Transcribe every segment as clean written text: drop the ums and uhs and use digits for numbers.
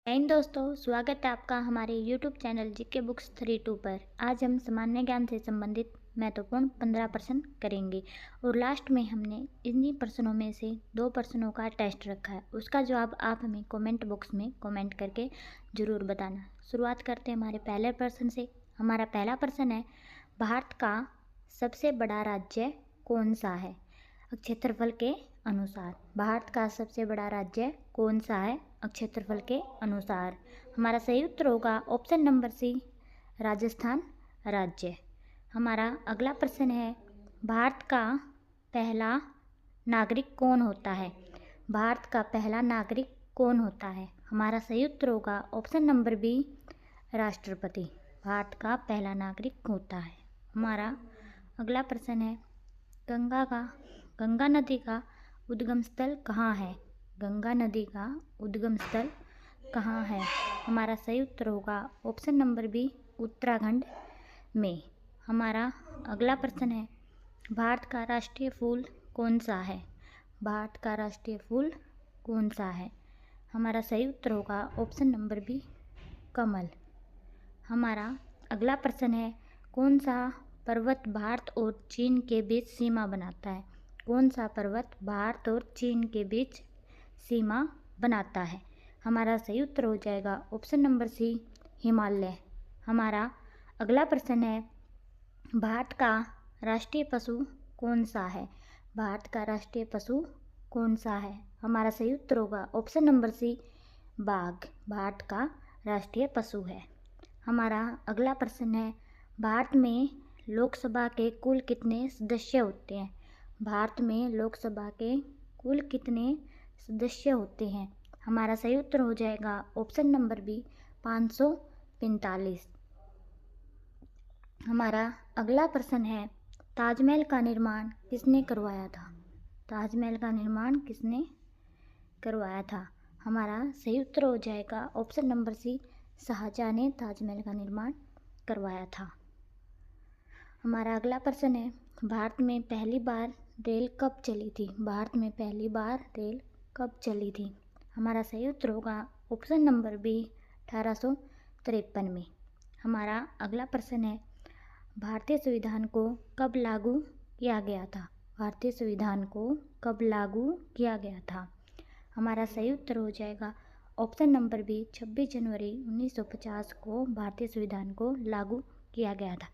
दोस्तों, स्वागत है आपका हमारे यूट्यूब चैनल जीके बुक्स 32 पर। आज हम सामान्य ज्ञान से संबंधित महत्वपूर्ण 15 प्रश्न करेंगे और लास्ट में हमने इन्हीं प्रश्नों में से 2 प्रश्नों का टेस्ट रखा है। उसका जवाब आप हमें कमेंट बॉक्स में कमेंट करके ज़रूर बताना। शुरुआत करते हैं हमारे पहले प्रश्न से। हमारा पहला प्रश्न है, भारत का सबसे बड़ा राज्य कौन सा है? क्षेत्रफल के अनुसार भारत का सबसे बड़ा राज्य कौन सा है क्षेत्रफल के अनुसार? हमारा सही उत्तर होगा ऑप्शन नंबर सी, राजस्थान राज्य। हमारा अगला प्रश्न है, भारत का पहला नागरिक कौन होता है? भारत का पहला नागरिक कौन होता है? हमारा सही उत्तर होगा ऑप्शन नंबर बी, राष्ट्रपति। भारत का पहला नागरिक होता है। हमारा अगला प्रश्न है, गंगा नदी का उद्गम स्थल कहाँ है? गंगा नदी का उद्गम स्थल कहाँ है? हमारा सही उत्तर होगा ऑप्शन नंबर बी, उत्तराखंड में। हमारा अगला प्रश्न है, भारत का राष्ट्रीय फूल कौन सा है? भारत का राष्ट्रीय फूल कौन सा है? हमारा सही उत्तर होगा ऑप्शन नंबर बी, कमल। हमारा अगला प्रश्न है, कौन सा पर्वत भारत और चीन के बीच सीमा बनाता है? कौन सा पर्वत भारत और चीन के बीच सीमा बनाता है? हमारा सही उत्तर हो जाएगा ऑप्शन नंबर सी, हिमालय। हमारा अगला प्रश्न है, भारत का राष्ट्रीय पशु कौन सा है? भारत का राष्ट्रीय पशु कौन सा है? हमारा सही उत्तर होगा ऑप्शन नंबर सी, बाघ। भारत का राष्ट्रीय पशु है। हमारा अगला प्रश्न है, भारत में लोकसभा के कुल कितने सदस्य होते हैं? भारत में लोकसभा के कुल कितने सदस्य होते हैं? हमारा सही उत्तर हो जाएगा ऑप्शन नंबर बी, 545। हमारा अगला प्रश्न है, ताजमहल का निर्माण किसने करवाया था? ताजमहल का निर्माण किसने करवाया था? हमारा सही उत्तर हो जाएगा ऑप्शन नंबर सी, शाहजहां ने ताजमहल का निर्माण करवाया था। हमारा अगला प्रश्न है, भारत में पहली बार रेल कब चली थी? भारत में पहली बार रेल कब चली थी? हमारा सही उत्तर होगा ऑप्शन नंबर बी, 1853 में। हमारा अगला प्रश्न है, भारतीय संविधान को कब लागू किया गया था? भारतीय संविधान को कब लागू किया गया था? हमारा सही उत्तर हो जाएगा ऑप्शन नंबर बी, 26 जनवरी 1950 को भारतीय संविधान को लागू किया गया था।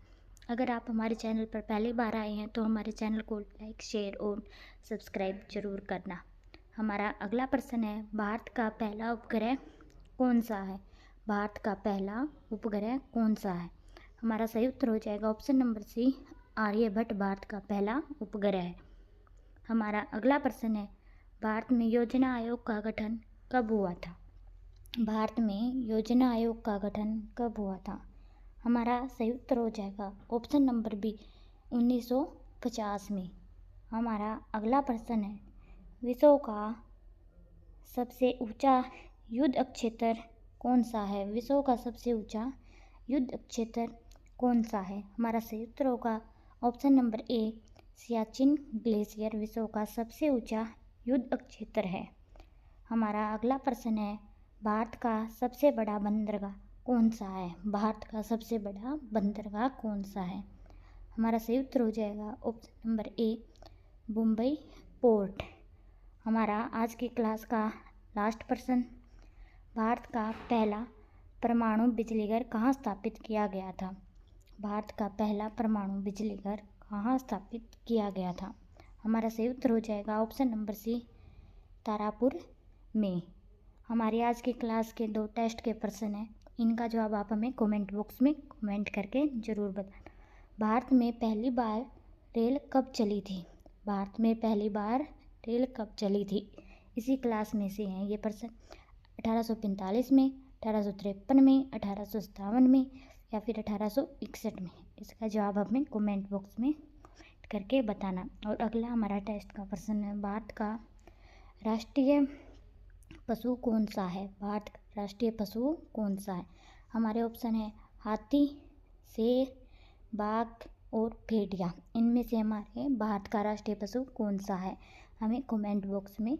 अगर आप हमारे चैनल पर पहली बार आए हैं तो हमारे चैनल को लाइक, शेयर और सब्सक्राइब जरूर करना। हमारा अगला प्रश्न है, भारत का पहला उपग्रह कौन सा है? भारत का पहला उपग्रह कौन सा है? हमारा सही उत्तर हो जाएगा option number C, Aryabhata Bharat का पहला उपग्रह है। हमारा अगला प्रश्न है, भारत में योजना आयोग का गठन कब हुआ था? भारत में योजना आयोग का गठन कब हुआ था? हमारा सही उत्तर हो जाएगा ऑप्शन नंबर बी, 1950 में। हमारा अगला प्रश्न है, विश्व का सबसे ऊंचा युद्ध क्षेत्र कौन सा है? विश्व का सबसे ऊंचा युद्ध क्षेत्र कौन सा है? हमारा सही उत्तर होगा option number A, Siachen glacier विश्व का सबसे ऊंचा युद्ध क्षेत्र है। हमारा अगला प्रश्न है, भारत का सबसे बड़ा बंदरगाह कौन सा है? भारत का सबसे बड़ा बंदरगाह कौन सा है? हमारा सही उत्तर हो जाएगा option number A, Mumbai port. हमारा आज की क्लास का लास्ट प्रश्न, भारत का पहला परमाणु बिजली घर कहाँ स्थापित किया गया था? भारत का पहला परमाणु बिजली घर कहाँ स्थापित किया गया था? हमारा सही उत्तर हो जाएगा ऑप्शन नंबर सी, तारापुर में। हमारी आज की क्लास के 2 टेस्ट के प्रश्न हैं, इनका जवाब आप हमें कमेंट बॉक्स में कमेंट करके ज़रूर बताना। भारत में पहली बार रेल कब चली थी? भारत में पहली बार रेल कब चली थी? इसी क्लास में से हैं ये प्रश्न। 1845 में, 1853 में, 1857 में या फिर 1861 में? इसका जवाब हमें कमेंट बॉक्स में करके बताना। और अगला हमारा टेस्ट का प्रश्न है, भारत का राष्ट्रीय पशु कौन सा है? भारत का राष्ट्रीय पशु कौन सा है? हमारे ऑप्शन है हाथी, शेर, बाघ और भेड़िया। इनमें से हमारे भारत का राष्ट्रीय पशु कौन सा है? हमें कमेंट बॉक्स में